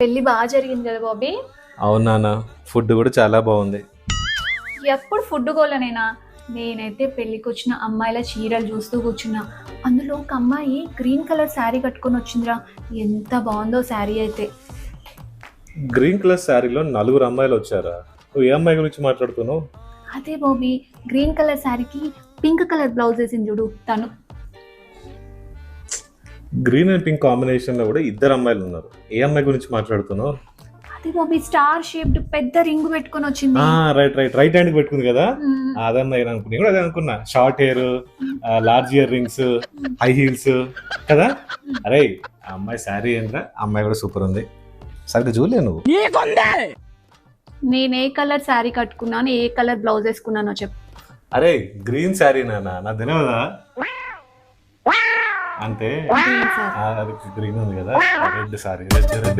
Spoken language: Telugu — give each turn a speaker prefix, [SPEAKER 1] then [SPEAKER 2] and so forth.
[SPEAKER 1] పెళ్లి బాగా జరిగింది కదా బాబీ.
[SPEAKER 2] అవునా, ఫుడ్ కూడా చాలా బాగుంది.
[SPEAKER 1] ఎప్పుడు ఫుడ్ గోలనేనా? నేనైతే పెళ్లికి వచ్చిన అమ్మాయిల చీరలు చూస్తూ కూర్చున్నా. అందులో ఒక అమ్మాయి గ్రీన్ కలర్ శారీ కట్టుకొని వచ్చిందిరా. ఎంత బాగుందో శారీ అయితే.
[SPEAKER 2] గ్రీన్ కలర్ శారీలో 4 అమ్మాయిలు వచ్చారా? నువ్వు ఏ అమ్మాయి గురించి మాట్లాడుతున్నావు?
[SPEAKER 1] అదే బాబీ, గ్రీన్ కలర్ శారీకి పింక్ కలర్ బ్లౌజ్ వేసింది చూడు తను.
[SPEAKER 2] గ్రీన్ అండ్ పింక్ కాంబినేషన్ లో కూడా 2 అమ్మాయిలు ఉన్నారు. ఏ అమ్మాయి గురించి మాట్లాడుతున్నావు?
[SPEAKER 1] అదే బాబీ, స్టార్ షేప్డ్ పెద్ద రింగ్ పెట్టుకొని వచ్చింది.
[SPEAKER 2] రైట్ హ్యాండ్ పెట్టుకుంది కదా, అదమ్మాయి అనుకున్నా. నేను కూడా అదే అనుకున్నా. Short hair, large ear rings, high heels కదా. అరే ఆ అమ్మాయి శారీ ఏంద్రా, అమ్మాయి కూడా సూపర్ ఉంది. సరిగ్గా చూడలే నువ్వు?
[SPEAKER 1] నేను ఏ కలర్ శారీ కట్టుకున్నాను, ఏ కలర్ బ్లౌజ్ వేసుకున్నానో చెప్పు.
[SPEAKER 2] అరే గ్రీన్ శారీ నాకు తెలియదా? అంటే
[SPEAKER 1] Green saree.
[SPEAKER 2] గ్రీన్ ఉంది కదా, రెడ్ సారీ, రెడ్.